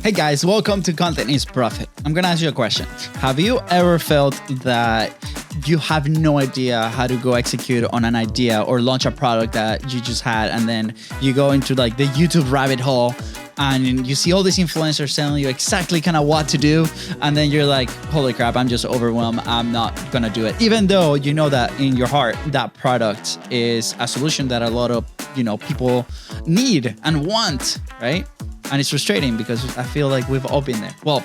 Hey guys, welcome to Content is Profit. I'm going to ask you a question. Have you ever felt that you have no idea how to go execute on an idea or launch a product that you just had, and then you go into like the YouTube rabbit hole and you see all these influencers telling you exactly kind of what to do, and then you're like, holy crap, I'm just overwhelmed. I'm not going to do it. Even though you know that in your heart, that product is a solution that a lot of, people need and want, right? And it's frustrating because I feel like we've all been there. Well,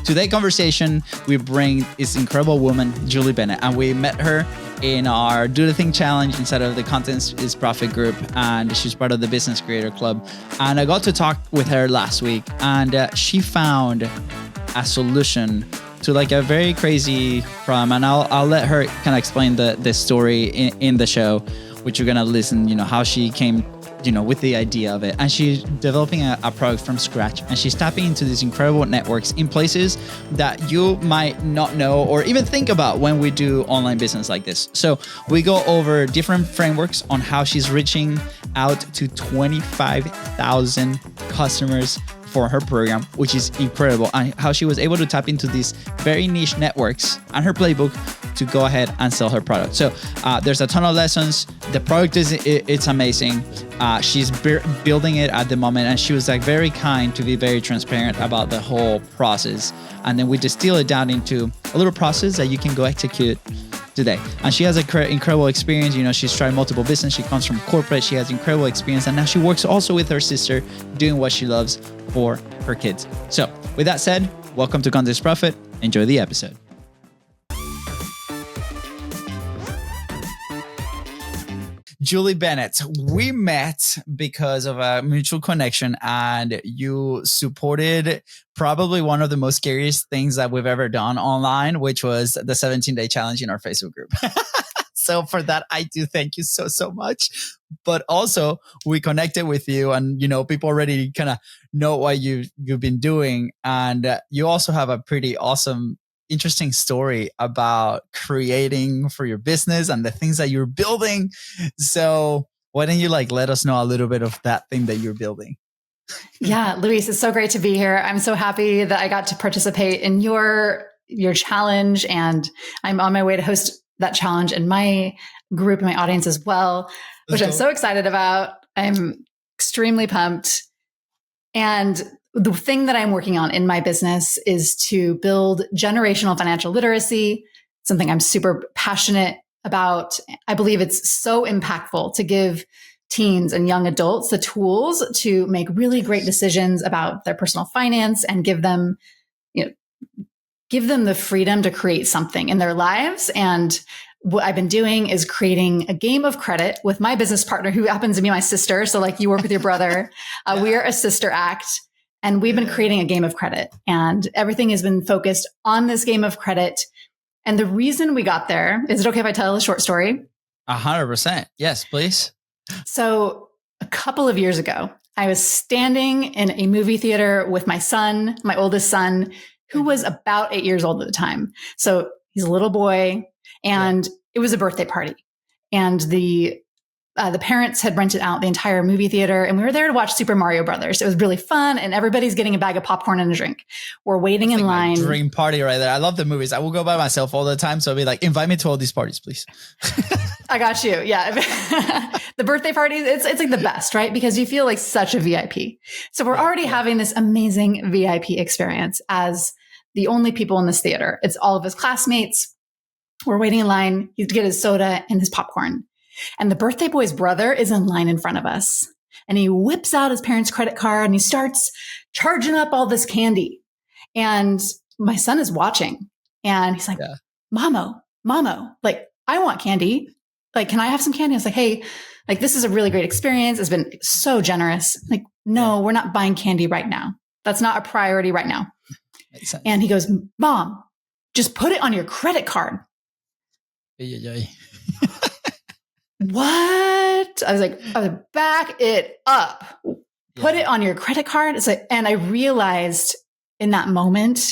today's conversation, we bring this incredible woman, Julie Bennett, and we met her in our Do the Thing challenge inside of the Content is Profit group, and she's part of the Business Creator Club. And I got to talk with her last week, and she found a solution to like a very crazy problem. And I'll let her kind of explain the story in the show, which you're gonna listen, how she came with the idea of it. And she's developing a product from scratch, and she's tapping into these incredible networks in places that you might not know or even think about when we do online business like this. So we go over different frameworks on how she's reaching out to 25,000 customers for her program, which is incredible, and how she was able to tap into these very niche networks and her playbook to go ahead and sell her product. So there's a ton of lessons. The product it's amazing. She's building it at the moment, and she was like very kind to be very transparent about the whole process. And then we distill it down into a little process that you can go execute today. And she has an incredible experience. She's tried multiple business. She comes from corporate. She has incredible experience. And now she works also with her sister doing what she loves for her kids. So with that said, welcome to Content is Profit. Enjoy the episode. Julie Bennett, we met because of a mutual connection, and you supported probably one of the most scariest things that we've ever done online, which was the 17-day challenge in our Facebook group. So for that, I do thank you so much. But also we connected with you, and, people already kind of know what you've been doing. And you also have a pretty awesome, interesting story about creating for your business and the things that you're building. So why don't you let us know a little bit of that thing that you're building? Yeah, Luis, it's so great to be here. I'm so happy that I got to participate in your challenge, and I'm on my way to host that challenge in my group and my audience as well, which I'm so excited about. I'm extremely pumped. And the thing that I'm working on in my business is to build generational financial literacy, something I'm super passionate about. I believe it's so impactful to give teens and young adults the tools to make really great decisions about their personal finance and give them the freedom to create something in their lives. And what I've been doing is creating a game of credit with my business partner, who happens to be my sister. So you work with your brother. We are a sister act. And we've been creating a game of credit, and everything has been focused on this game of credit. And the reason we got there, is it okay if I tell a short story? 100%. Yes, please. So a couple of years ago, I was standing in a movie theater with my son, my oldest son, who was about 8 years old at the time. So he's a little boy, and it was a birthday party. And the parents had rented out the entire movie theater, and we were there to watch Super Mario Brothers. It was really fun, and everybody's getting a bag of popcorn and a drink. We're waiting in line. My dream party right there. I love the movies. I will go by myself all the time. So I'll be like, invite me to all these parties, please. I got you. Yeah. The birthday parties, it's like the best, right? Because you feel like such a VIP. So we're already having this amazing VIP experience as the only people in this theater. It's all of his classmates. We're waiting in line. He's to get his soda and his popcorn. And the birthday boy's brother is in line in front of us. And he whips out his parents' credit card and he starts charging up all this candy. And my son is watching. And he's like, Mamo, I want candy. Can I have some candy? I was like, hey, this is a really great experience. It's been so generous. No, we're not buying candy right now. That's not a priority right now. And he goes, Mom, just put it on your credit card. What? I was like, back it up. Put it on your credit card. And I realized in that moment,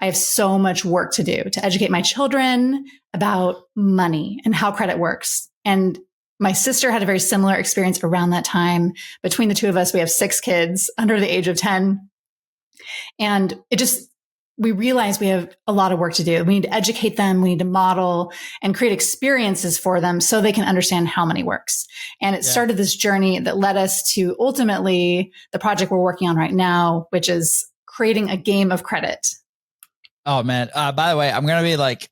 I have so much work to do to educate my children about money and how credit works. And my sister had a very similar experience around that time. Between the two of us, we have 6 kids under the age of 10. And we realize we have a lot of work to do. We need to educate them. We need to model and create experiences for them so they can understand how money works. And it started this journey that led us to ultimately the project we're working on right now, which is creating a game of credit. Oh man. By the way, I'm going to be like,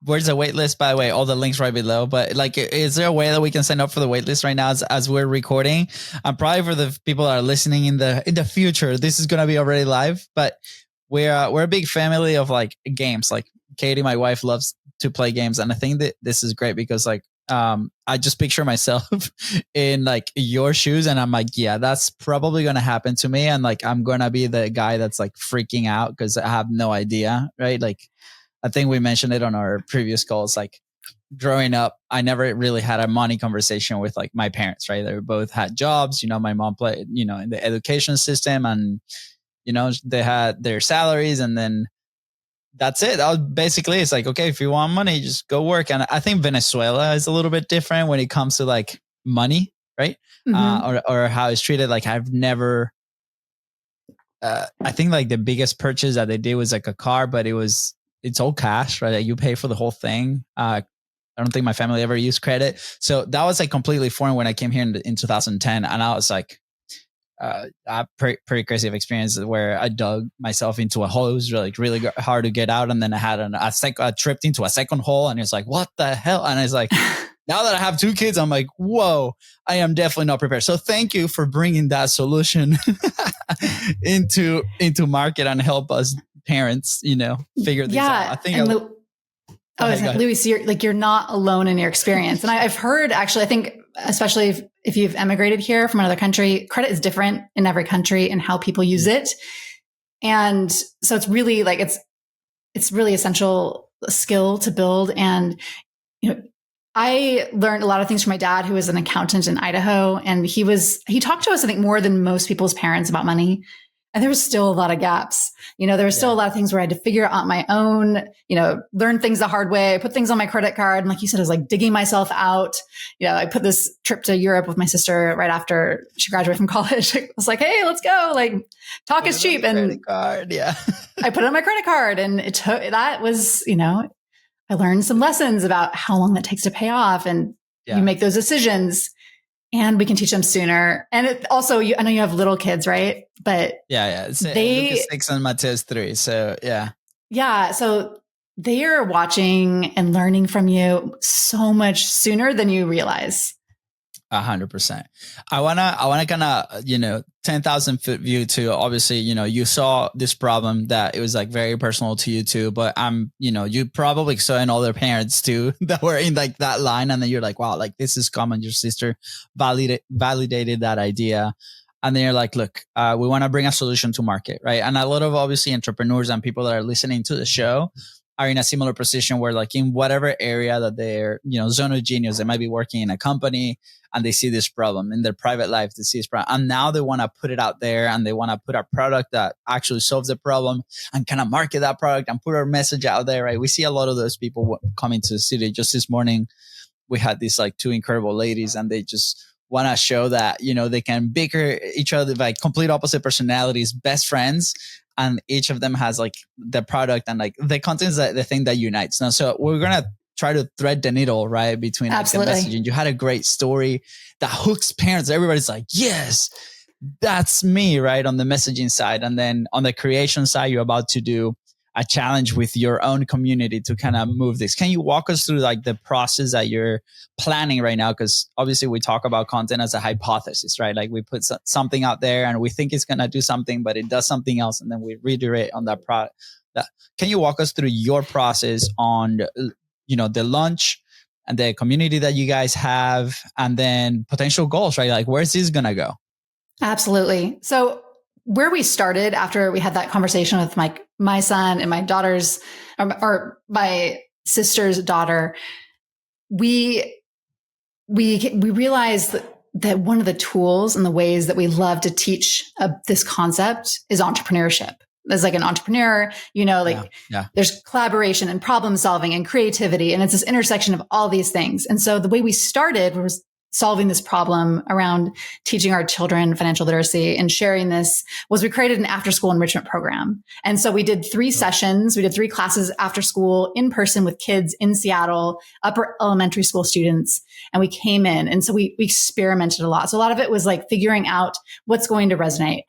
where's the wait list? By the way, all the links right below, but like, is there a way that we can sign up for the wait list right now as we're recording? Probably for the people that are listening in the future, this is going to be already live, but we're a big family of like games. Like Katie, my wife, loves to play games. And I think that this is great because like, I just picture myself in like your shoes and I'm like, yeah, that's probably going to happen to me. And like, I'm going to be the guy that's like freaking out because I have no idea. Right. Like, I think we mentioned it on our previous calls. Like growing up, I never really had a money conversation with like my parents, right? They both had jobs, you know, my mom played, you know, in the education system and, you know, they had their salaries and then that's it. That was basically, it's like, okay, if you want money, just go work. And I think Venezuela is a little bit different when it comes to like money, right? Mm-hmm. Or how it's treated. Like I've never, I think like the biggest purchase that they did was like a car, but it's all cash, right? Like you pay for the whole thing. I don't think my family ever used credit. So that was like completely foreign when I came here in 2010. And I was like, pretty crazy of experiences where I dug myself into a hole. It was really hard to get out. And then I had I tripped into a second hole and it's like, what the hell? And it's like, now that I have 2 kids, I'm like, whoa, I am definitely not prepared. So thank you for bringing that solution into market and help us parents, you know, figure this out. I think Louis, you're not alone in your experience. And I've heard actually, I think, especially if you've emigrated here from another country, credit is different in every country and how people use it. And so it's really like, it's really essential skill to build. And, you know, I learned a lot of things from my dad, who was an accountant in Idaho. And he talked to us, I think, more than most people's parents about money. And there was still a lot of gaps. You know, there was still a lot of things where I had to figure out my own, you know, learn things the hard way, put things on my credit card. And like you said, I was like digging myself out. You know, I put this trip to Europe with my sister right after she graduated from college. I was like, hey, let's go. Like, talk is cheap. And credit card, yeah. I put it on my credit card. And that was, you know, I learned some lessons about how long that takes to pay off. And you make those decisions. And we can teach them sooner. And it also, I know you have little kids, right? But Lucas 6 and Mateus 3. So so they are watching and learning from you so much sooner than you realize. 100%. I wanna kind of, you know, 10,000 foot view to obviously, you know, you saw this problem that it was like very personal to you too, but you know, you probably saw in other parents too that were in like that line. And then you're like, wow, like this is common. Your sister validated that idea. And then you're like, look, we want to bring a solution to market, right? And a lot of obviously entrepreneurs and people that are listening to the show are in a similar position where like in whatever area that they're, you know, zone of genius, they might be working in a company and they see this problem in their private life, they see this problem. And now they want to put it out there and they want to put a product that actually solves the problem and kind of market that product and put our message out there, right? We see a lot of those people coming to the city. Just this morning, we had these like 2 incredible ladies and they just want to show that, you know, they can bicker each other, like complete opposite personalities, best friends. And each of them has like the product and like the content is the thing that unites. Now, so we're going to try to thread the needle, right? Between like the messaging. You had a great story that hooks parents. Everybody's like, yes, that's me, right? On the messaging side. And then on the creation side, you're about to do a challenge with your own community to kind of move this. Can you walk us through like the process that you're planning right now? Because obviously we talk about content as a hypothesis, right? Like we put something out there and we think it's going to do something, but it does something else. And then we reiterate on that product. Can you walk us through your process on, you know, the launch and the community that you guys have and then potential goals, right? Like where's this going to go? Absolutely. So where we started after we had that conversation with my son and my daughter's or my sister's daughter, we realized that one of the tools and the ways that we love to teach this concept is entrepreneurship. As like an entrepreneur, you know, like there's collaboration and problem solving and creativity. And it's this intersection of all these things. And so the way we started was solving this problem around teaching our children financial literacy and sharing this was we created an after school enrichment program. And so we did 3 sessions. We did 3 classes after school in person with kids in Seattle, upper elementary school students. And we came in. And so we experimented a lot. So a lot of it was like figuring out what's going to resonate.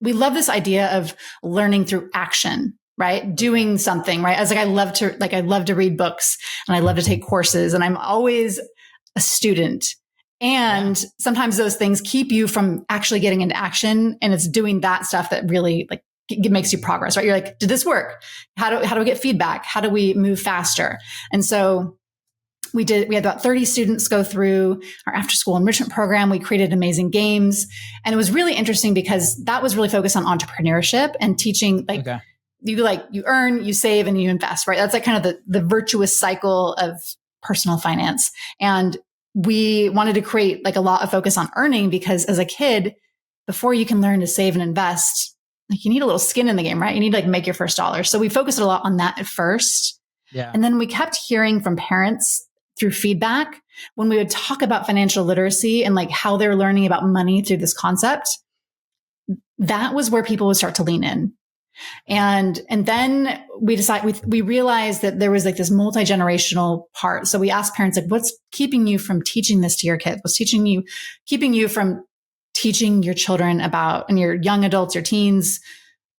We love this idea of learning through action, right? Doing something, right? I was like, I love to read books and I love to take courses and I'm always a student. And sometimes those things keep you from actually getting into action. And it's doing that stuff that really like it makes you progress, right? You're like, did this work? How do we get feedback? How do we move faster? And so we had about 30 students go through our after school enrichment program. We created amazing games. And it was really interesting because that was really focused on entrepreneurship and teaching you earn, you save, and you invest, right? That's like kind of the virtuous cycle of personal finance. And we wanted to create like a lot of focus on earning because as a kid, before you can learn to save and invest, like you need a little skin in the game, right? You need to like make your first dollar. So we focused a lot on that at first. Yeah. And then we kept hearing from parents through feedback when we would talk about financial literacy and like how they're learning about money through this concept. That was where people would start to lean in. And then we realized that there was like this multi-generational part. So we asked parents, like, what's keeping you from teaching this to your kids? What's keeping you from teaching your children about, and your young adults, your teens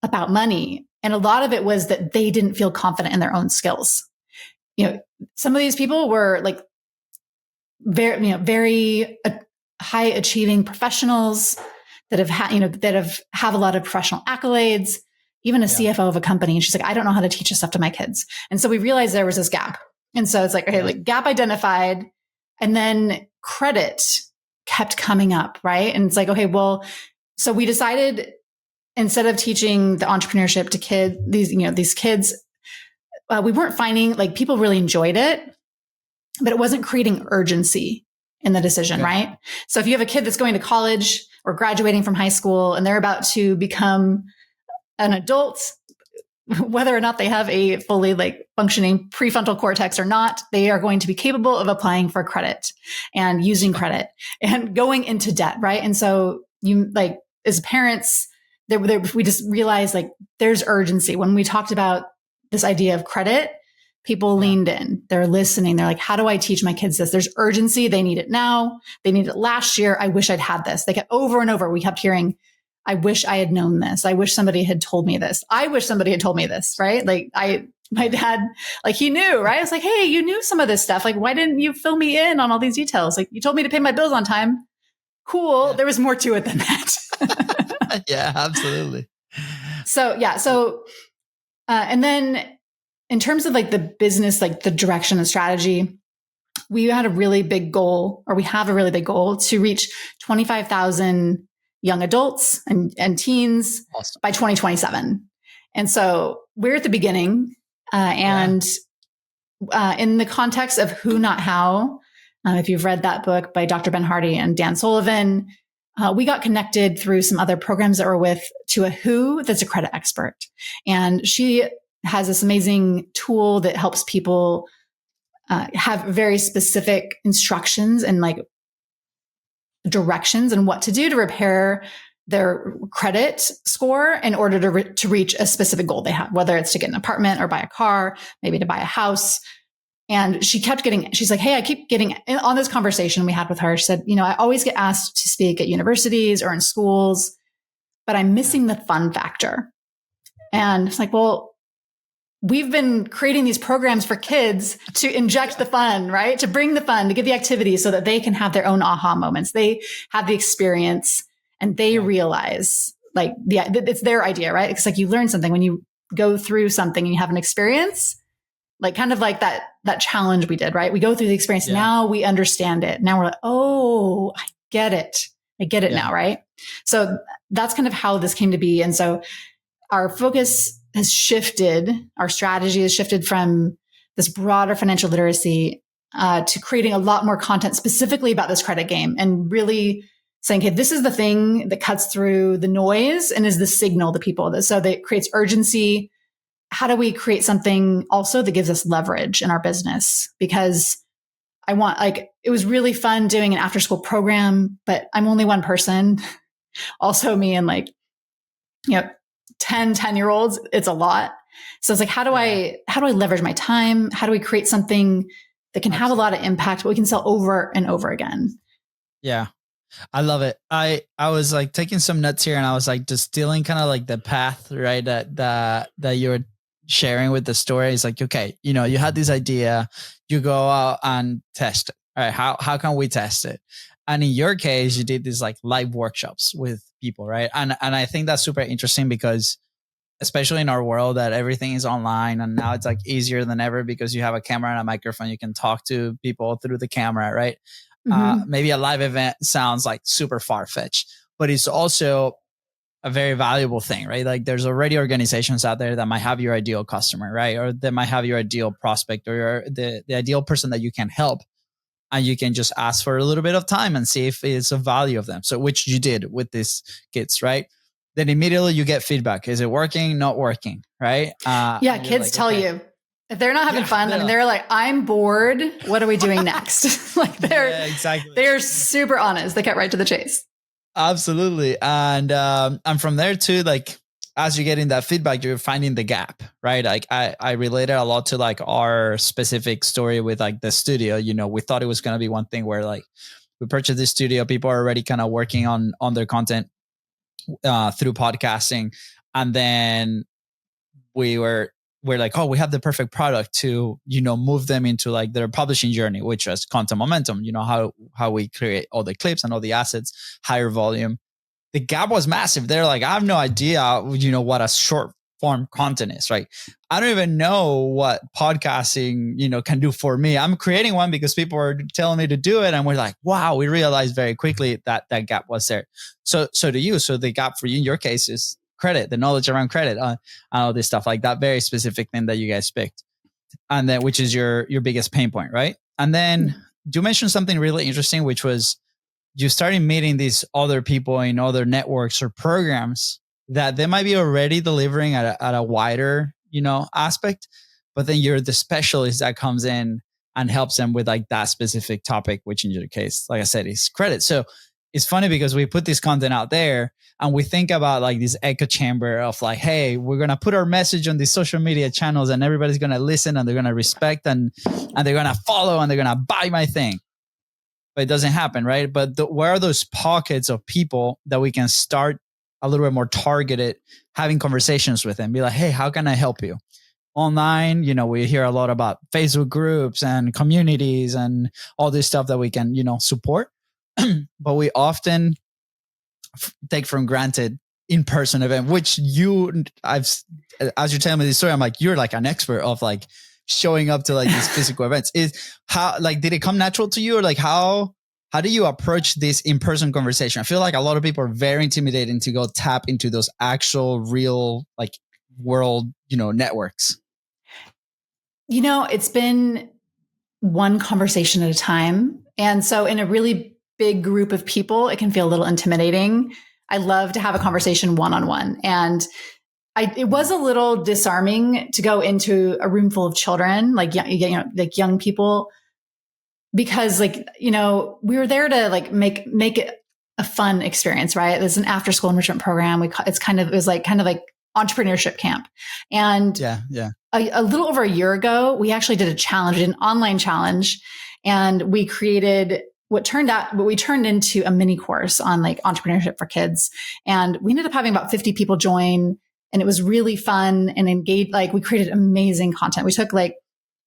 about money? And a lot of it was that they didn't feel confident in their own skills. Some of these people were like very high achieving professionals that have a lot of professional accolades, even a CFO of a company. And she's like, I don't know how to teach this stuff to my kids. And so we realized there was this gap. And so it's like, okay, like gap identified. And then credit kept coming up, right? And it's like, okay, well, so we decided instead of teaching the entrepreneurship to these kids, we weren't finding like people really enjoyed it, but it wasn't creating urgency in the decision, right? So if you have a kid that's going to college or graduating from high school and they're about to become an adult, whether or not they have a fully like functioning prefrontal cortex or not, they are going to be capable of applying for credit and using credit and going into debt, right? And so you like as parents, we just realized like there's urgency. When we talked about this idea of credit, people leaned in, they're listening. They're like, how do I teach my kids this? There's urgency. They need it now. They need it last year. I wish I'd had this. They kept over and over. We kept hearing, I wish I had known this. I wish somebody had told me this. I wish somebody had told me this, right? Like my dad, like he knew, right? I was like, hey, you knew some of this stuff. Like, why didn't you fill me in on all these details? Like you told me to pay my bills on time. Cool. Yeah. There was more to it than that. Yeah, absolutely. And then in terms of like the business, like the direction and strategy, we had a really big goal, or we have a really big goal to reach 25,000 young adults and teens by 2027. And so we're at the beginning, in the context of who, not how, if you've read that book by Dr. Ben Hardy and Dan Sullivan, we got connected through some other programs that we're with to a who that's a credit expert. And she has this amazing tool that helps people have very specific instructions and like directions and what to do to repair their credit score in order to reach a specific goal they have, whether it's to get an apartment or buy a car, maybe to buy a house. And she's like, hey, I keep getting on this conversation we had with her. She said, I always get asked to speak at universities or in schools, but I'm missing the fun factor. And it's like, well, we've been creating these programs for kids to inject the fun, right? To bring the fun, to give the activity so that they can have their own aha moments. They have the experience and they realize like, it's their idea, right? It's like you learn something when you go through something and you have an experience, like kind of like that challenge we did, right? We go through the experience. Yeah. Now we understand it. Now we're like, oh, I get it. I get it now, right? So that's kind of how this came to be. And so our focus has shifted. Our strategy has shifted from this broader financial literacy to creating a lot more content specifically about this credit game and really saying, okay, this is the thing that cuts through the noise and is the signal to people. So that creates urgency. How do we create something also that gives us leverage in our business? Because I want, like, it was really fun doing an after school program, but I'm only one person. Also me and like, 10-year-olds, it's a lot. So it's like, how do I leverage my time? How do we create something that can have a lot of impact, but we can sell over and over again? Yeah. I love it. I was like taking some notes here and I was like distilling kind of like the path, right? That you were sharing with the story. It's like, okay, you had this idea, you go out and test it. All right. How can we test it? And in your case, you did these like live workshops with people, right? And I think that's super interesting because especially in our world that everything is online and now it's like easier than ever because you have a camera and a microphone, you can talk to people through the camera, right? Maybe a live event sounds like super far-fetched, but it's also a very valuable thing, right? Like there's already organizations out there that might have your ideal customer, right? Or that might have your ideal prospect or the ideal person that you can help. And you can just ask for a little bit of time and see if it's a value of them. So which you did with these kids, right? Then immediately you get feedback. Is it working? Not working, right? Kids like, tell you. If they're not having fun, and they're like, I'm bored. What are we doing next? Like they're super honest. They cut right to the chase. Absolutely. And from there too, like as you're getting that feedback, you're finding the gap, right? Like I related a lot to like our specific story with like the studio. We thought it was going to be one thing where like we purchased this studio, people are already kind of working on their content through podcasting. And then we're like, oh, we have the perfect product to, move them into like their publishing journey, which was content momentum, how we create all the clips and all the assets, higher volume. The gap was massive. They're like, I have no idea, what a short form content is, right? I don't even know what podcasting, can do for me. I'm creating one because people are telling me to do it. And we're like, wow, we realized very quickly that gap was there. So do you. So the gap for you in your case is credit, the knowledge around credit, all this stuff, like that very specific thing that you guys picked. And then, which is your biggest pain point, right? And then you mentioned something really interesting, which was you started meeting these other people in other networks or programs that they might be already delivering at a wider, aspect, but then you're the specialist that comes in and helps them with like that specific topic, which in your case, like I said, is credit. So it's funny because we put this content out there and we think about like this echo chamber of like, hey, we're going to put our message on these social media channels and everybody's going to listen and they're going to respect and they're going to follow and they're going to buy my thing. But it doesn't happen, right? But where are those pockets of people that we can start a little bit more targeted, having conversations with them, be like, hey, how can I help you? Online, we hear a lot about Facebook groups and communities and all this stuff that we can, support. But we often take for granted in-person event, which as you're telling me this story, I'm like, you're like an expert of like showing up to like these physical events. Is how, like, did it come natural to you, or like how do you approach this in-person conversation? I feel like a lot of people are very intimidated to go tap into those actual real like world, networks. It's been one conversation at a time. And so in a really big group of people, it can feel a little intimidating. I love to have a conversation one-on-one. And it was a little disarming to go into a room full of children, like young people, because we were there to like make it a fun experience, right? There's an after school enrichment program. It was like entrepreneurship camp. And a little over a year ago, we actually did a challenge, an online challenge, and we created what we turned into a mini course on like entrepreneurship for kids. And we ended up having about 50 people join, and it was really fun and engaged. Like we created amazing content. We took like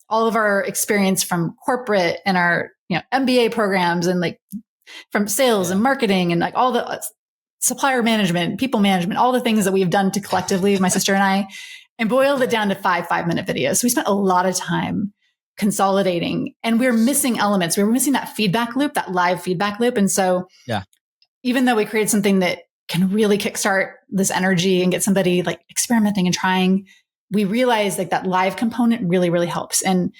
all of our experience from corporate and our, MBA programs and like from sales and marketing and like all the supplier management, people management, all the things that we've done to collectively, my sister and I, and boiled it down to 5-minute videos. So we spent a lot of time consolidating, and we were missing elements. We were missing that feedback loop, that live feedback loop. And so even though we created something that can really kickstart this energy and get somebody like experimenting and trying, we realized like that live component really, really helps. And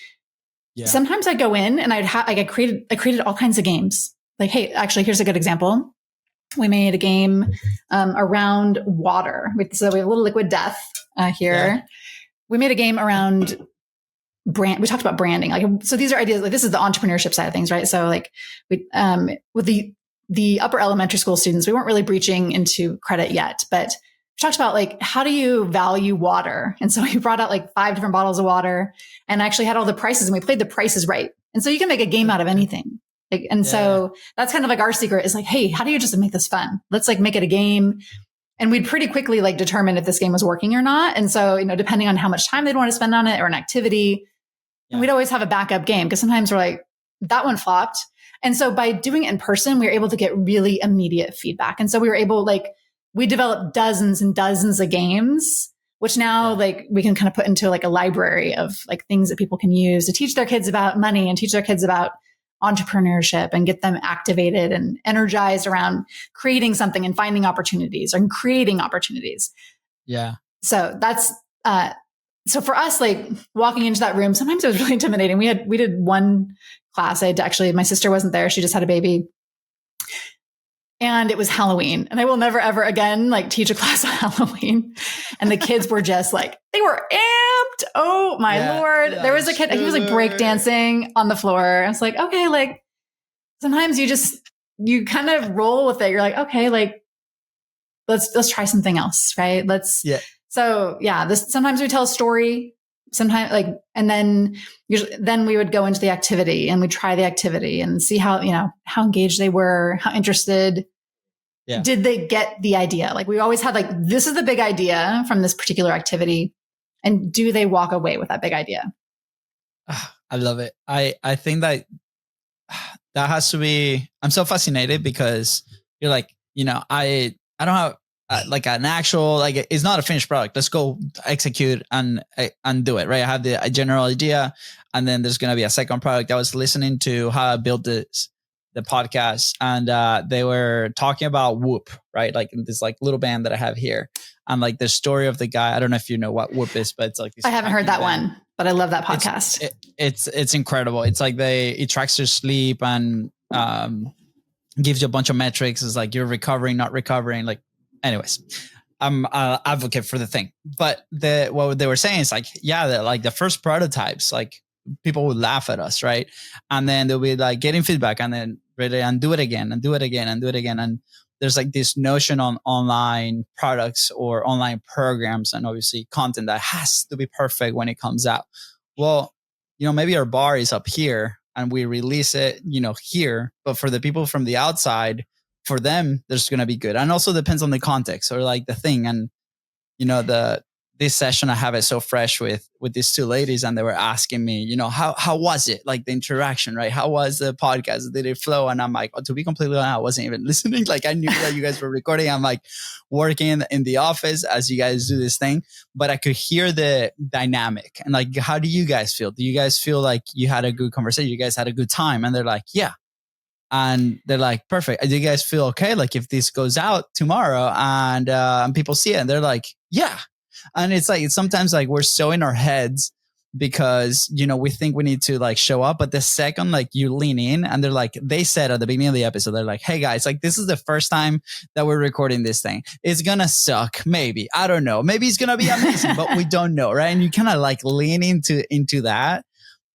sometimes I'd go in and I created all kinds of games. Like, hey, actually, here's a good example. We made a game around water. So we have a little liquid death here. Yeah. We made a game around brand. We talked about branding. Like, so these are ideas. Like, this is the entrepreneurship side of things, right? So like we, with the upper elementary school students, we weren't really breaching into credit yet, but we talked about like, how do you value water? And so we brought out like 5 different bottles of water and actually had all the prices, and we played the prices right. And so you can make a game out of anything. Like, and so that's kind of like our secret is like, hey, how do you just make this fun? Let's like make it a game. And we'd pretty quickly like determine if this game was working or not. And so, you know, depending on how much time they'd want to spend on it or an activity, and we'd always have a backup game because sometimes we're like, that one flopped. And so by doing it in person, we were able to get really immediate feedback. And so we were able, like, we developed dozens and dozens of games, which now like we can kind of put into like a library of like things that people can use to teach their kids about money and teach their kids about entrepreneurship and get them activated and energized around creating something and finding opportunities and creating opportunities. Yeah. So that's, so for us, like walking into that room, sometimes it was really intimidating. We did one class. My sister wasn't there. She just had a baby. And it was Halloween. And I will never, ever again, like teach a class on Halloween. And the kids were just like, they were amped. Oh my Lord. There was a kid, he was like breakdancing on the floor. I was like, okay, like sometimes you kind of roll with it. You're like, okay, like let's try something else. Right. So sometimes we tell a story, sometimes like, and then we would go into the activity and we'd try the activity and see how engaged they were, how interested. Yeah. Did they get the idea? Like we always had like, this is the big idea from this particular activity. And do they walk away with that big idea? I love it. I think that has to be, I'm so fascinated because you're like, I don't have like an actual, like it's not a finished product. Let's go execute and do it. Right. I have a general idea and then there's going to be a second product. I was listening to how I built the podcast and they were talking about Whoop, right? Like this like little band that I have here. And like the story of the guy, I don't know if you know what Whoop is, but it's like this. I haven't heard that one, but I love that podcast. It's incredible. It's like it tracks your sleep and gives you a bunch of metrics. It's like you're recovering, not recovering. Like, anyways, I'm an advocate for the thing. But what they were saying is like, like the first prototypes, like people would laugh at us, right? And then they'll be like getting feedback and then and do it again and do it again and do it again. And there's like this notion on online products or online programs and obviously content that has to be perfect when it comes out. Well, maybe our bar is up here and we release it, here, but for the people from the outside, for them, there's going to be good. And also depends on the context or like the thing. And, this session, I have it so fresh with these two ladies and they were asking me, how was it? Like the interaction, right? How was the podcast? Did it flow? And I'm like, to be completely honest, I wasn't even listening. Like I knew that you guys were recording. I'm like working in the office as you guys do this thing, but I could hear the dynamic and like, how do you guys feel? Do you guys feel like you had a good conversation? You guys had a good time? And they're like, yeah. And they're like, perfect. Do you guys feel okay? Like if this goes out tomorrow and people see it and they're like, yeah. And it's like, it's sometimes like we're so in our heads because, we think we need to like show up. But the second, like you lean in and they're like, they said at the beginning of the episode, they're like, hey guys, like this is the first time that we're recording this thing. It's going to suck. Maybe, I don't know. Maybe it's going to be amazing, but we don't know. Right. And you kind of like lean into that.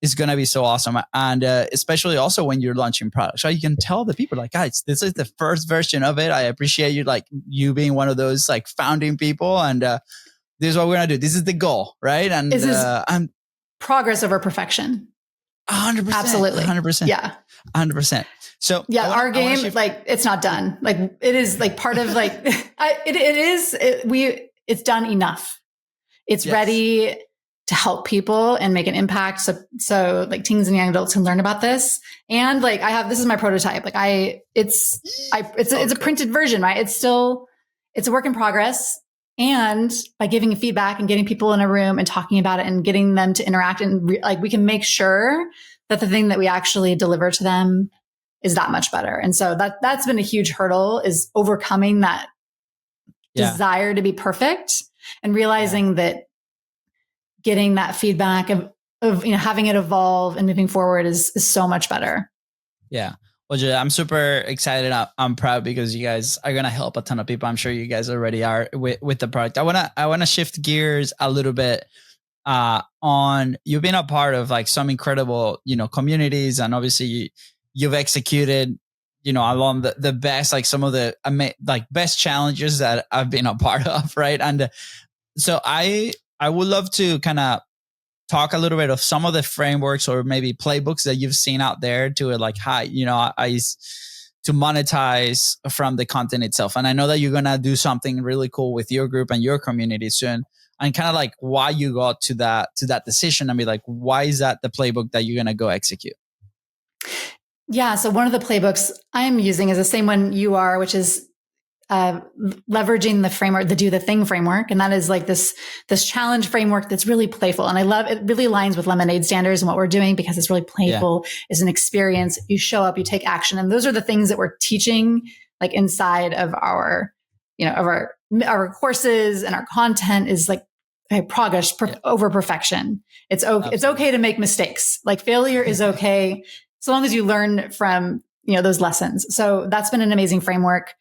It's going to be so awesome. And especially also when you're launching products, right? You can tell the people like, guys, this is the first version of it. I appreciate you, like you being one of those like founding people. And this is what we're going to do. This is the goal, right? And this is progress over perfection. 100%. Absolutely. 100%. Yeah. 100%. So yeah, our game, like it's not done. Like it is like part of like, it's done enough. It's ready to help people and make an impact. So like teens and young adults can learn about this. And like this is my prototype. Like it's a printed version, right? It's a work in progress. And by giving feedback and getting people in a room and talking about it and getting them to interact and we can make sure that the thing that we actually deliver to them is that much better. And so that's been a huge hurdle, is overcoming that desire to be perfect and realizing that getting that feedback of having it evolve and moving forward is so much better. Yeah. Well, Julie, I'm super excited. I'm proud because you guys are going to help a ton of people. I'm sure you guys already are with the product. I want to shift gears a little bit on you've been a part of like some incredible, communities, and obviously you've executed, along the best, like some of the best challenges that I've been a part of. Right. And so I would love to kind of talk a little bit of some of the frameworks or maybe playbooks that you've seen out there to to monetize from the content itself. And I know that you're going to do something really cool with your group and your community soon, and kind of like why you got to that decision. I mean, like, why is that the playbook that you're going to go execute? Yeah. So one of the playbooks I'm using is the same one you are, which is leveraging the framework, the do the thing framework. And that is like this challenge framework that's really playful. And I love it. Really aligns with Lemonade Standards and what we're doing because it's really playful. It's an experience. You show up, you take action. And those are the things that we're teaching like inside of our, of our courses, and our content is like progress over perfection. It's okay to make mistakes. Like failure is okay. So long as you learn from, those lessons. So that's been an amazing framework.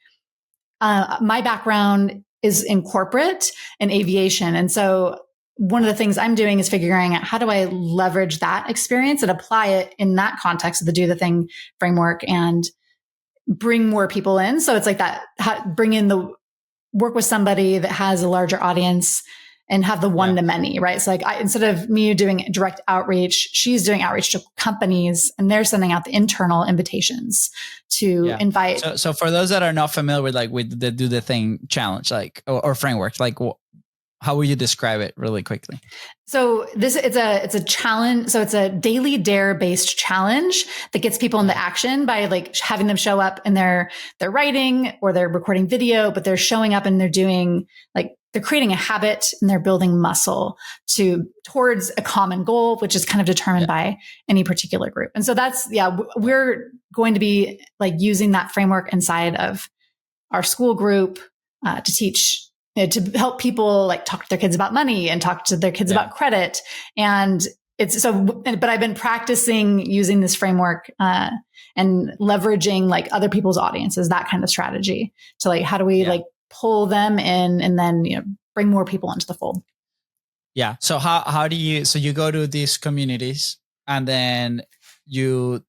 My background is in corporate and aviation. And so one of the things I'm doing is figuring out how do I leverage that experience and apply it in that context of the do the thing framework and bring more people in. So it's like that, bring in work with somebody that has a larger audience and have the one to many, right? So like instead of me doing direct outreach, she's doing outreach to companies, and they're sending out the internal invitations to invite. So for those that are not familiar with the do the thing challenge, or framework, how would you describe it really quickly? So it's a challenge. So it's a daily dare based challenge that gets people into action by like having them show up and they're writing or they're recording video, but they're showing up and they're doing they're creating a habit and they're building muscle towards a common goal, which is kind of determined by any particular group. And so we're going to be like using that framework inside of our school group to teach, to help people like talk to their kids about money and talk to their kids about credit. And but I've been practicing using this framework and leveraging like other people's audiences, that kind of strategy to like, how do we pull them in and then, bring more people into the fold. Yeah. So how do you go to these communities and then you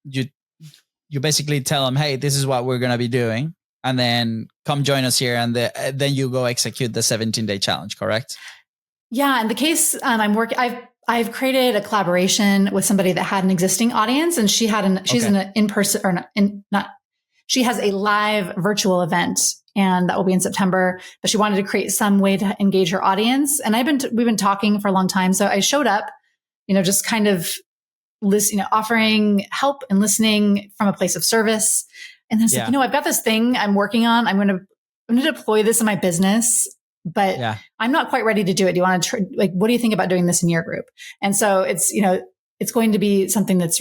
basically tell them, hey, this is what we're going to be doing. And then come join us here. And then you go execute the 17-day challenge, correct? Yeah. In the case I've created a collaboration with somebody that had an existing audience, and she had she's in an in-person she has a live virtual event, and that will be in September, but she wanted to create some way to engage her audience. And we've been talking for a long time. So I showed up, just kind of offering help and listening from a place of service. And then it's like, I've got this thing I'm working on. I'm going to deploy this in my business, but I'm not quite ready to do it. Do you want to what do you think about doing this in your group? And so it's, it's going to be something that's,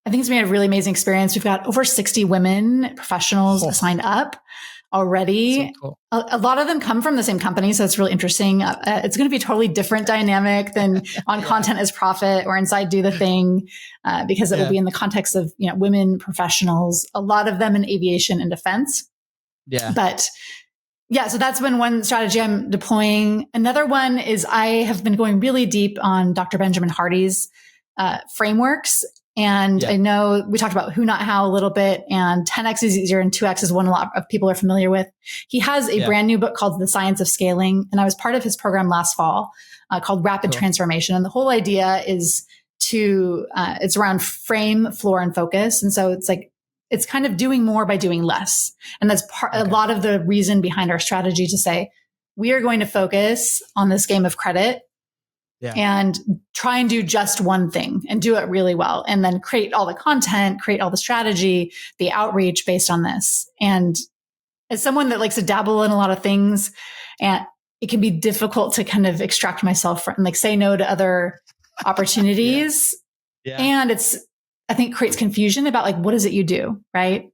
I think it's been a really amazing experience. We've got over 60 women professionals signed up already. So cool. A lot of them come from the same company. So it's really interesting. It's going to be a totally different dynamic than on Content as Profit or inside Do the Thing, because it will be in the context of, women professionals, a lot of them in aviation and defense. Yeah. But so that's been one strategy I'm deploying. Another one is I have been going really deep on Dr. Benjamin Hardy's frameworks. And I know we talked about who, not how a little bit, and 10X is easier and 2X is one a lot of people are familiar with. He has a brand new book called The Science of Scaling. And I was part of his program last fall called Rapid Transformation. And the whole idea is it's around frame, floor, and focus. And so it's kind of doing more by doing less. And that's a lot of the reason behind our strategy to say, we are going to focus on this game of credit. And try and do just one thing and do it really well. And then create all the content, create all the strategy, the outreach based on this. And as someone that likes to dabble in a lot of things, and it can be difficult to kind of extract myself from, like, say no to other opportunities. And I think it creates confusion about like, what is it you do? Right.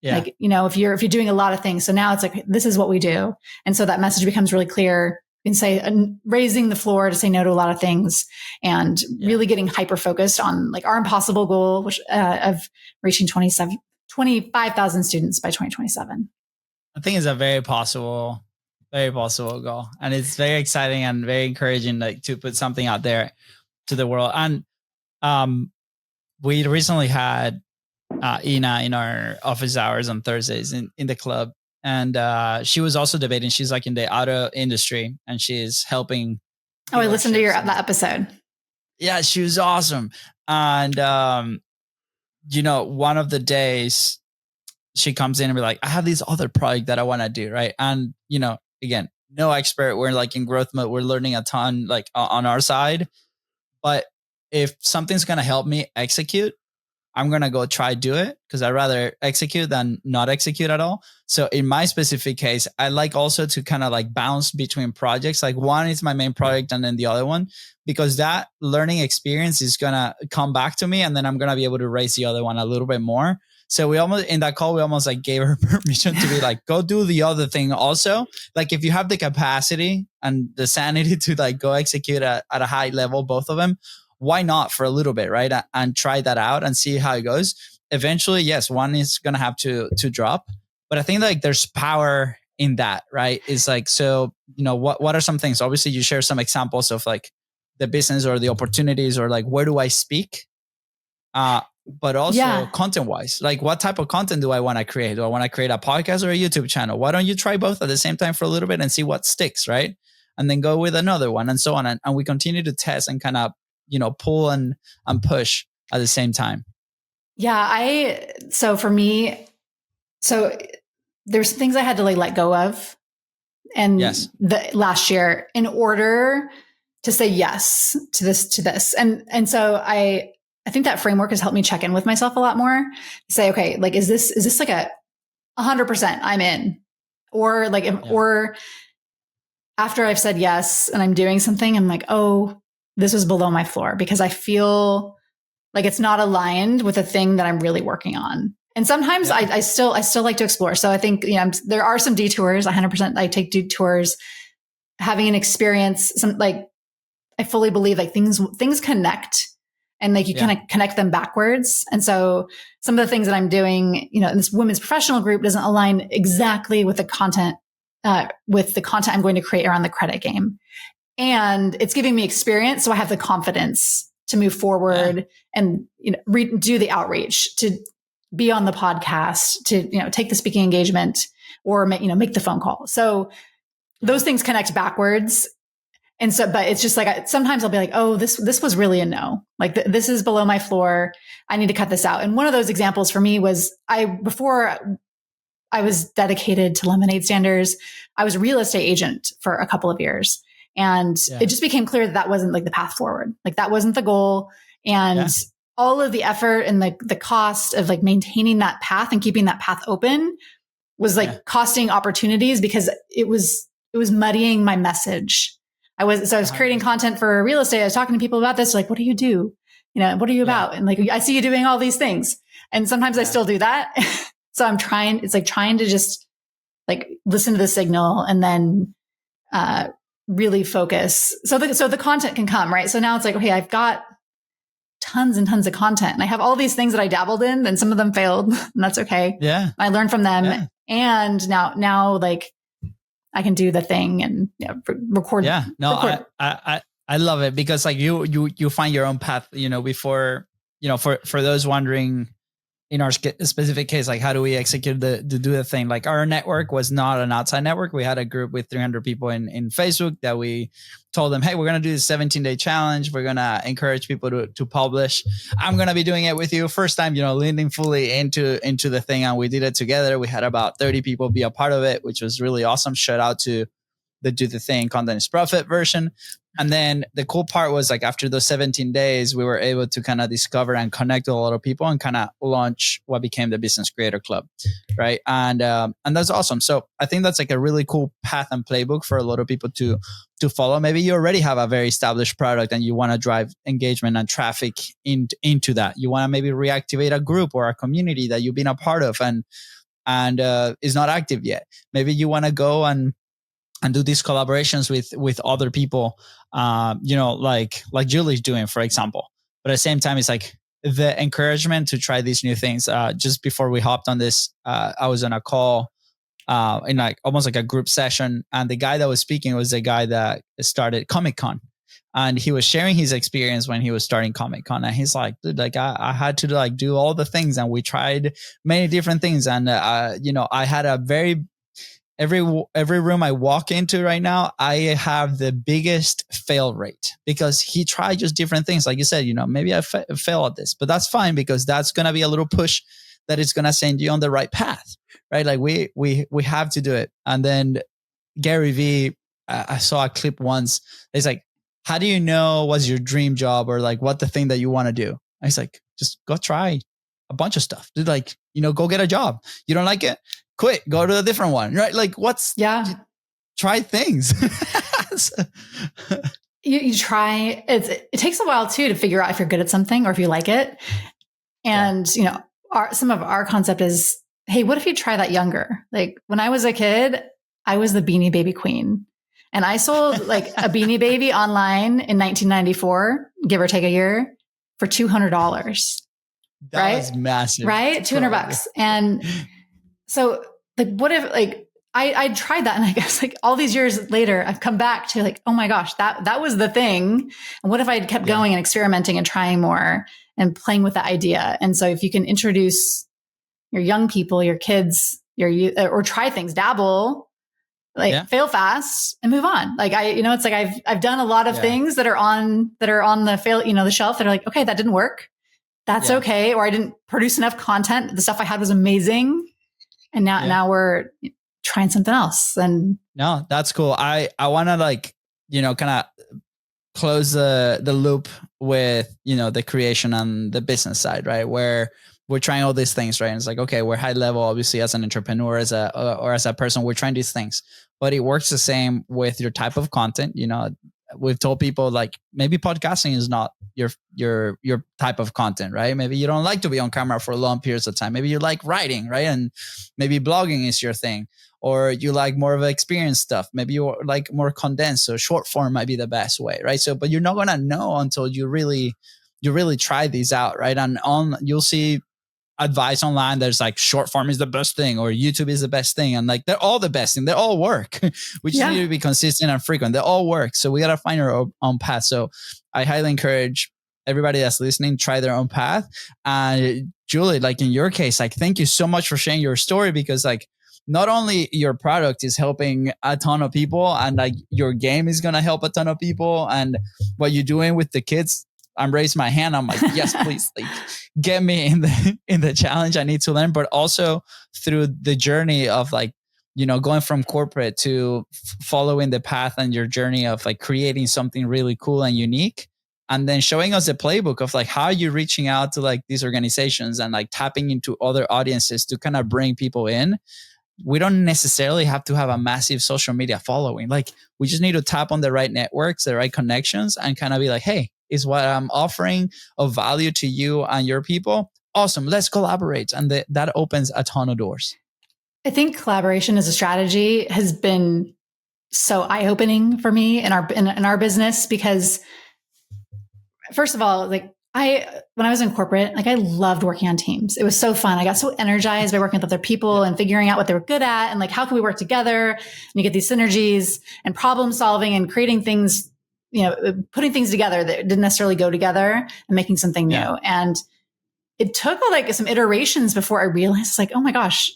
Like, if you're doing a lot of things. So now it's like, this is what we do. And so that message becomes really clear. And say raising the floor to say no to a lot of things, and really getting hyper focused on like our impossible goal, which of reaching 25,000 students by 2027. I think it's a very very possible goal. And it's very exciting and very encouraging, like, to put something out there to the world. And we recently had Ina in our office hours on Thursdays in the club. And she was also debating. She's like in the auto industry, and she's helping. Oh, I listened to that episode. Yeah, she was awesome. And, one of the days she comes in and be like, I have this other project that I want to do. Right. And, again, no expert. We're like in growth mode. We're learning a ton, like on our side. But if something's going to help me execute, I'm going to go try do it, because I'd rather execute than not execute at all. So in my specific case, I like also to kind of like bounce between projects. Like one is my main project and then the other one, because that learning experience is going to come back to me, and then I'm going to be able to raise the other one a little bit more. So we almost, in that call, we almost like gave her permission to be like, go do the other thing also. Like if you have the capacity and the sanity to like go execute at a high level, both of them, why not for a little bit, right? And try that out and see how it goes. Eventually, yes, one is going to have to drop. But I think like there's power in that, right? It's like, so, what are some things? Obviously, you share some examples of like the business or the opportunities, or like, where do I speak? But also content-wise, like what type of content do I want to create? Do I want to create a podcast or a YouTube channel? Why don't you try both at the same time for a little bit and see what sticks, right? And then go with another one and so on. And we continue to test and kind of, pull and push at the same time. Yeah. So for me, there's things I had to like let go of. And the last year in order to say yes to this. And so I think that framework has helped me check in with myself a lot more. Say, okay, like, is this like 100% I'm in? Or like, or after I've said yes and I'm doing something, I'm like, oh, this was below my floor, because I feel like it's not aligned with a thing that I'm really working on. And sometimes I still like to explore. So I think, there are some detours. 100% I take detours. Having an experience, I fully believe like things connect, and like you kind of connect them backwards. And so some of the things that I'm doing, in this women's professional group doesn't align exactly with the content I'm going to create around the credit game. And it's giving me experience. So I have the confidence to move forward and, do the outreach, to be on the podcast, to, take the speaking engagement, or make the phone call. So those things connect backwards. And so, but it's just like, sometimes I'll be like, oh, this was really a no. Like this is below my floor. I need to cut this out. And one of those examples for me was before I was dedicated to lemonade standers, I was a real estate agent for a couple of years. And it just became clear that wasn't like the path forward. Like that wasn't the goal. And all of the effort and the cost of like maintaining that path and keeping that path open was like costing opportunities, because it was muddying my message. I was creating content for real estate. I was talking to people about this. Like, what do you do? What are you about? And like, I see you doing all these things. And sometimes I still do that. So it's like trying to just like listen to the signal and then, really focus. So the content can come, right? So now it's like, okay, I've got tons and tons of content, and I have all these things that I dabbled in, and some of them failed, and that's okay. Yeah. I learned from them. Yeah. And now like I can do the thing and record. Yeah. No, record. I love it, because like you find your own path, before, for those wondering, in our specific case, like how do we execute do the thing? Like our network was not an outside network. We had a group with 300 people in Facebook that we told them, hey, we're going to do this 17-day challenge. We're going to encourage people to publish. I'm going to be doing it with you. First time, leaning fully into the thing. And we did it together. We had about 30 people be a part of it, which was really awesome. Shout out to the Do the Thing Content is Profit version. And then the cool part was like after those 17 days, we were able to kind of discover and connect with a lot of people and kind of launch what became the Business Creator Club, right? And that's awesome. So I think that's like a really cool path and playbook for a lot of people to follow. Maybe you already have a very established product and you want to drive engagement and traffic into that. You want to maybe reactivate a group or a community that you've been a part of and is not active yet. Maybe you want to go and do these collaborations with other people, like Julie's doing, for example. But at the same time, it's like the encouragement to try these new things. Just before we hopped on this, I was on a call in like almost like a group session. And the guy that was speaking was the guy that started Comic-Con. And he was sharing his experience when he was starting Comic-Con. And he's like, dude, like I had to like do all the things, and we tried many different things. And, I had a every room I walk into right now, I have the biggest fail rate, because he tried just different things. Like you said, maybe I fail at this, but that's fine, because that's going to be a little push that is going to send you on the right path, right? Like we have to do it. And then Gary Vee, I saw a clip once. It's like, how do you know what's your dream job, or like what the thing that you want to do? I was like, just go try a bunch of stuff. Dude, like, go get a job. You don't like it? Quit, go to a different one, right? Like try things. You try, it takes a while too to figure out if you're good at something or if you like it. And, some of our concept is, hey, what if you try that younger? Like when I was a kid, I was the Beanie Baby queen. And I sold like a Beanie Baby online in 1994, give or take a year, for $200. That was massive. Right? $200. And so like, what if like, I tried that, and I guess like all these years later, I've come back to like, oh my gosh, that was the thing. And what if I had kept going and experimenting and trying more and playing with the idea? And so if you can introduce your young people, your kids, or try things, dabble, like fail fast and move on. Like it's like I've done a lot of things that are on the fail, the shelf that are like, okay, that didn't work. That's okay. Or I didn't produce enough content. The stuff I had was amazing. And now we're trying something else. And no, that's cool. I want to like, kind of close the loop with, the creation and the business side, right? Where we're trying all these things, right? And it's like, okay, we're high level, obviously, as an entrepreneur, as a person, we're trying these things, but it works the same with your type of content. We've told people like maybe podcasting is not your type of content, right? Maybe you don't like to be on camera for long periods of time. Maybe you like writing, right? And maybe blogging is your thing, or you like more of experience stuff. Maybe you like more condensed, so short form might be the best way, right? So, but you're not going to know until you really try these out, right? And you'll see advice online there's like short form is the best thing, or YouTube is the best thing, and like they're all the best thing, they all work. We just need to be consistent and frequent. They all work, so we got to find our own path. So I highly encourage everybody that's listening, try their own path. Julie, like in your case, like thank you so much for sharing your story, because like not only your product is helping a ton of people, and like your game is going to help a ton of people, and what you're doing with the kids, I'm raising my hand. I'm like, yes, please, like get me in the challenge. I need to learn, but also through the journey of like, going from corporate to following the path and your journey of like creating something really cool and unique. And then showing us a playbook of like how you're reaching out to like these organizations and like tapping into other audiences to kind of bring people in. We don't necessarily have to have a massive social media following. Like we just need to tap on the right networks, the right connections, and kind of be like, hey, is what I'm offering of value to you and your people? Awesome. Let's collaborate. And that opens a ton of doors. I think collaboration as a strategy has been so eye-opening for me in our business, because first of all, like when I was in corporate, like I loved working on teams. It was so fun. I got so energized by working with other people and figuring out what they were good at, and like, how can we work together, and you get these synergies and problem solving and creating things, putting things together that didn't necessarily go together and making something new. And it took like some iterations before I realized like, oh my gosh,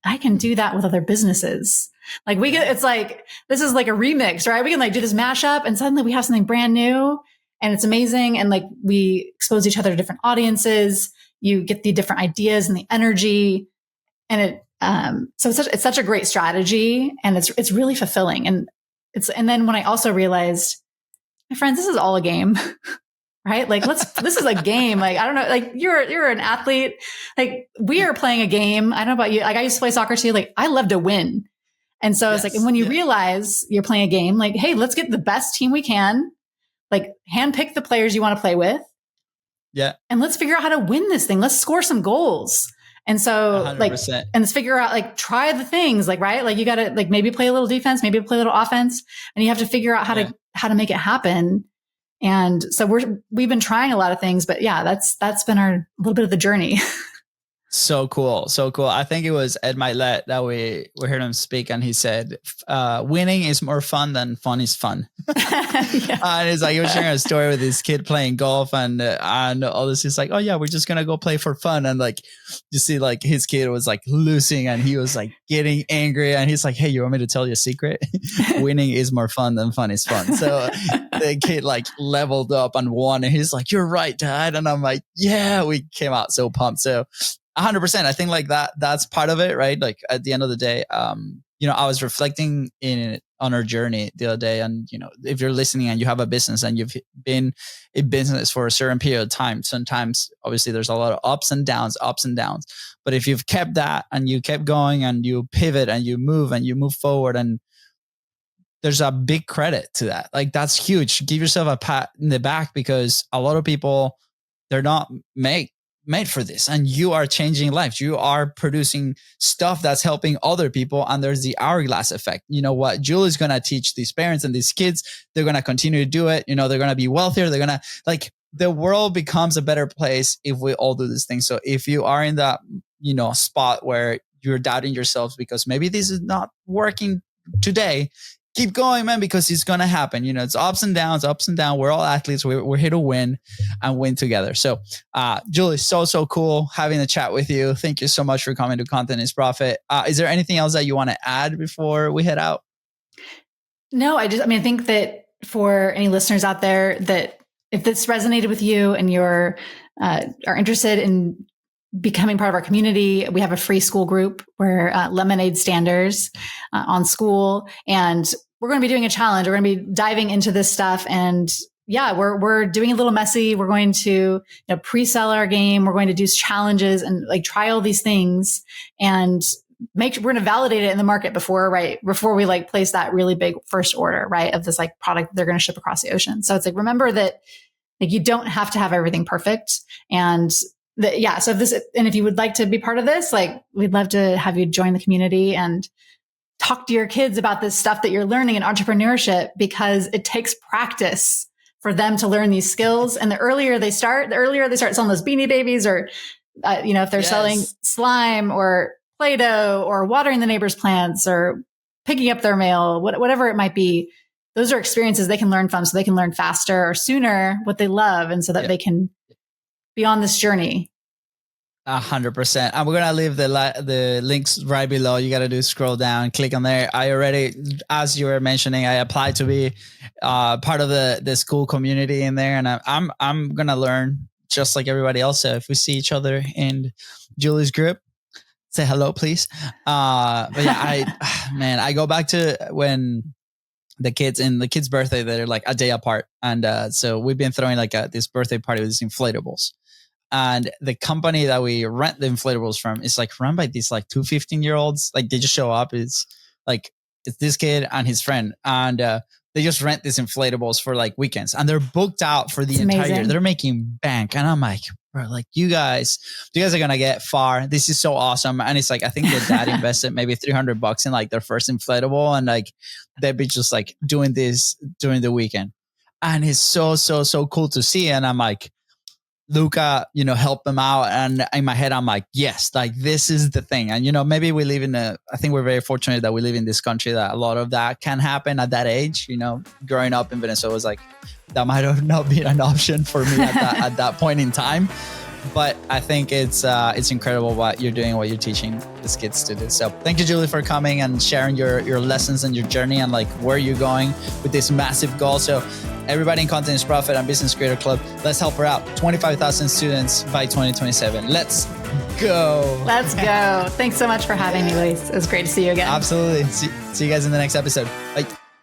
I can do that with other businesses. Like it's like, this is like a remix, right? We can like do this mashup, and suddenly we have something brand new. And it's amazing. And like we expose each other to different audiences. You get the different ideas and the energy. And so it's such a great strategy, and it's really fulfilling. And then when I also realized, my friends, this is all a game, right? Like this is a game. Like, I don't know, like you're an athlete. Like we are playing a game. I don't know about you. Like I used to play soccer too. Like I love to win. And so it's like, and when you realize you're playing a game, like, hey, let's get the best team we can. Like handpick the players you want to play with. Yeah. And let's figure out how to win this thing. Let's score some goals. And so 100%. like, and let's figure out, like, try the things, like, right. Like you got to like maybe play a little defense, maybe play a little offense, and you have to figure out how to make it happen. And so we've been trying a lot of things, but that's been a little bit of the journey. So cool. So cool. I think it was Ed Milet that we heard him speak, and he said, winning is more fun than fun is fun. Yeah. And it's like, he was sharing a story with his kid playing golf and all this. He's like, oh yeah, we're just going to go play for fun. And like, you see like his kid was like losing and he was like getting angry. And he's like, hey, you want me to tell you a secret? Winning is more fun than fun is fun. So the kid like leveled up and won. And he's like, you're right, Dad. And I'm like, yeah, we came out so pumped. So 100%. I think like that's part of it, right? Like at the end of the day, I was reflecting on our journey the other day, and if you're listening and you have a business and you've been in business for a certain period of time, sometimes obviously there's a lot of ups and downs. But if you've kept that and you kept going and you pivot and you move forward, and there's a big credit to that. Like that's huge. Give yourself a pat in the back, because a lot of people, they're not made for this, and you are changing lives. You are producing stuff that's helping other people, and there's the hourglass effect. You know what Julie's going to teach these parents and these kids, they're going to continue to do it. They're going to be wealthier. They're going to, like, the world becomes a better place if we all do this thing. So if you are in that, spot where you're doubting yourselves because maybe this is not working today, keep going, man, because it's going to happen. It's ups and downs. We're all athletes. We're here to win and win together. So, Julie, so cool having a chat with you. Thank you so much for coming to Content is Profit. Is there anything else that you want to add before we head out? No, I think that for any listeners out there, that if this resonated with you and you're are interested in becoming part of our community, we have a free school group where Lemonade Standers on school, and we're going to be doing a challenge. We're going to be diving into this stuff, and yeah, we're doing a little messy. We're going to pre-sell our game. We're going to do challenges and like try all these things, and we're going to validate it in the market before we like place that really big first order, right, of this like product they're going to ship across the ocean. So it's like, remember that like you don't have to have everything perfect, and so if you would like to be part of this, like we'd love to have you join the community and talk to your kids about this stuff that you're learning in entrepreneurship, because it takes practice for them to learn these skills. And the earlier they start selling those Beanie Babies, or, if they're selling slime or Play-Doh or watering the neighbor's plants or picking up their mail, whatever it might be, those are experiences they can learn from, so they can learn faster or sooner what they love. And so that they can be on this journey. 100%. And we're going to leave the links right below. You got to scroll down, click on there. I already, as you were mentioning, I applied to be part of the school community in there. And I'm going to learn just like everybody else. So if we see each other in Julie's group, say hello, please. But yeah, I go back to when the kids' birthday, they're like a day apart. And so we've been throwing like this birthday party with these inflatables. And the company that we rent the inflatables from is like run by these like 2 15-year-olds. Like they just show up. It's this kid and his friend. And they just rent these inflatables for like weekends. And they're booked out for the entire year. They're making bank. And I'm like, bro, like you guys are going to get far. This is so awesome. And it's like, I think their dad invested maybe $300 in like their first inflatable. And like, they'd be just like doing this during the weekend. And it's so cool to see. And I'm like, Luca, help them out. And in my head, I'm like, yes, like this is the thing. And, maybe we live I think we're very fortunate that we live in this country that a lot of that can happen at that age. Growing up in Venezuela was like, that might have not been an option for me at that point in time. But I think it's incredible what you're doing, what you're teaching these kids to do. So thank you, Julie, for coming and sharing your lessons and your journey and like where you're going with this massive goal. So everybody in Content is Profit and Business Creator Club, let's help her out. 25,000 students by 2027. Let's go. Let's go. Thanks so much for having me, Luis. It was great to see you again. Absolutely. See you guys in the next episode. Bye.